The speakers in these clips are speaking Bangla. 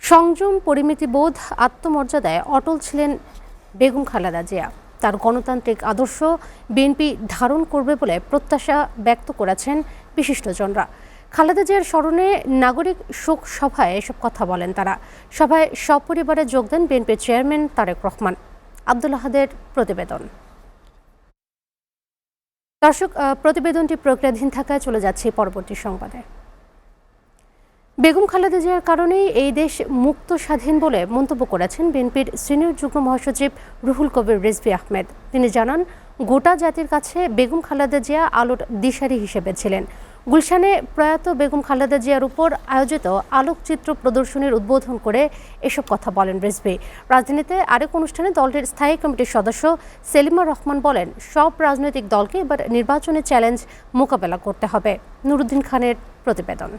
সংযম, পরিমিতিবোধ, আত্মমর্যাদায় অটল ছিলেন বেগম খালেদা জিয়া। তার গণতান্ত্রিক আদর্শ বিএনপি ধারণ করবে বলে প্রত্যাশা ব্যক্ত করেছেন বিশিষ্টজনরা। খালেদা জিয়ার স্মরণে নাগরিক শোক সভায় এসব কথা বলেন তারা। সভায় সপরিবারে যোগ দেন বিএনপির চেয়ারম্যান তারেক রহমান। আব্দুল আহাদের প্রতিবেদন। দর্শক, প্রতিবেদনটি প্রক্রিয়াধীন থাকায় চলে যাচ্ছে পরবর্তী সংবাদে। বেগম খালেদা জিয়ার কারণেই এই দেশ মুক্ত স্বাধীন বলে মন্তব্য করেছেন বিএনপির সিনিয়র যুগ্ম মহাসচিব রুহুল কবির রিজভী আহমেদ। তিনি জানান, গোটা জাতির কাছে বেগম খালেদা জিয়া আলোর দিশারি হিসেবে ছিলেন। গুলশানে প্রয়াত বেগম খালেদা জিয়ার উপর আয়োজিত আলোকচিত্র প্রদর্শনীর উদ্বোধন করে এসব কথা বলেন রিজভী। রাজধানীতে আরেক অনুষ্ঠানে দলটির স্থায়ী কমিটির সদস্য সেলিমা রহমান বলেন, সব রাজনৈতিক দলকে এবার নির্বাচনী চ্যালেঞ্জ মোকাবেলা করতে হবে। নুরুদ্দিন খানের প্রতিবেদন।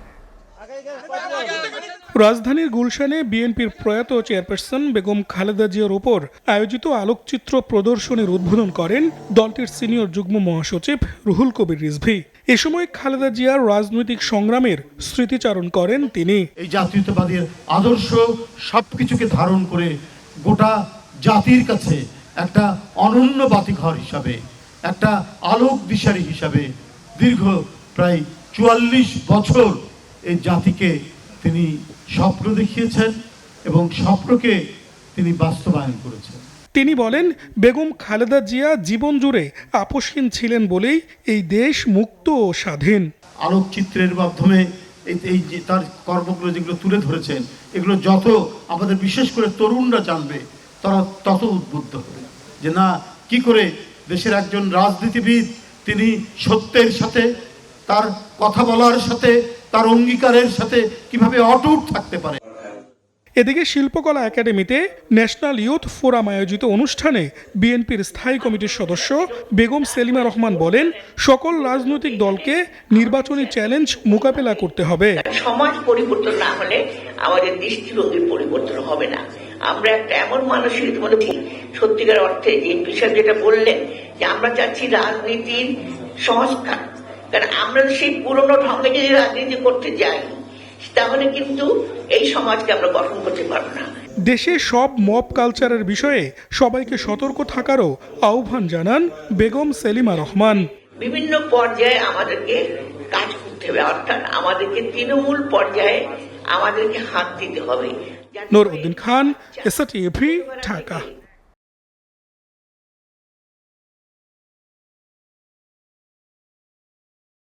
রাজধানীর গুলশানে বিএনপির প্রয়াত চেয়ারপারসন বেগম খালেদা জিয়ার উপর আয়োজিত আলোকচিত্র প্রদর্শনীর উদ্বোধন করেন দলটির সিনিয়র যুগ্ম মহাসচিব রুহুল কবির রিজভী। এ সময় খালেদা জিয়ার রাজনৈতিক সংগ্রামের স্মৃতিচারণ করেন তিনি। এই জাতীয়তাবাদের আদর্শ সবকিছুকে ধারণ করে গোটা জাতির কাছে একটা অনন্য বাতিঘর হিসাবে, একটা আলোক দিশারি হিসাবে দীর্ঘ প্রায় ৪৪ বছর এই জাতিকে তিনি স্বপ্ন দেখিয়েছেন এবং স্বপ্নকে তিনি বাস্তবায়ন করেছেন। তিনি বলেন, বেগম খালেদা জিয়া জীবন জুড়ে আপোষহীন ছিলেন বলেই এই দেশ মুক্ত ও স্বাধীন। আলোকচিত্রের মাধ্যমে এই যে তার কর্মগুলো যেগুলো তুলে ধরেছেন, এগুলো যত আমাদের বিশেষ করে তরুণরা জানবে, তারা তত উদ্বুদ্ধ হবে যে না, কি করে দেশের একজন রাজনীতিবিদ তিনি সত্যের সাথে, তার কথা বলার সাথে, তার অঙ্গীকারের সাথে কিভাবে অটুট থাকতে পারে। এদিকে শিল্পকলা একাডেমিতে ন্যাশনাল ইয়ুথ ফোরাম আয়োজিত অনুষ্ঠানে বিএনপির স্থায়ী কমিটির সদস্য বেগম সেলিমা রহমান বলেন, সকল রাজনৈতিক দলকে নির্বাচনী চ্যালেঞ্জ মোকাবেলা করতে হবে। সমাজ পরিবর্তন না হলে আমাদের দৃষ্টিভঙ্গির পরিবর্তন হবে না। আমরা একটা এমন মানসিকতার মধ্যে সত্যিকার অর্থে যে বিষয় যেটা বললেন যে আমরা চাচ্ছি রাজনীতির সংস্কার, কারণ আমরা সেই পুরনো ঢঙ্গে যদি রাজনীতি করতে যাই তাহলে কিন্তু এই সমাজকে আমরা গঠন করতে পারবো না। দেশে সব মব কালচারের বিষয়ে সবাইকে সতর্ক থাকারও আহ্বান জানান বেগম সেলিমা রহমান। বিভিন্ন পর্যায়ে আমাদেরকে কাজ করতে হবে, অর্থাৎ আমাদেরকে তৃণমূল পর্যায়ে আমাদেরকে হাত দিতে হবে। নুরউদ্দিন খান, এসটিভি, ঢাকা।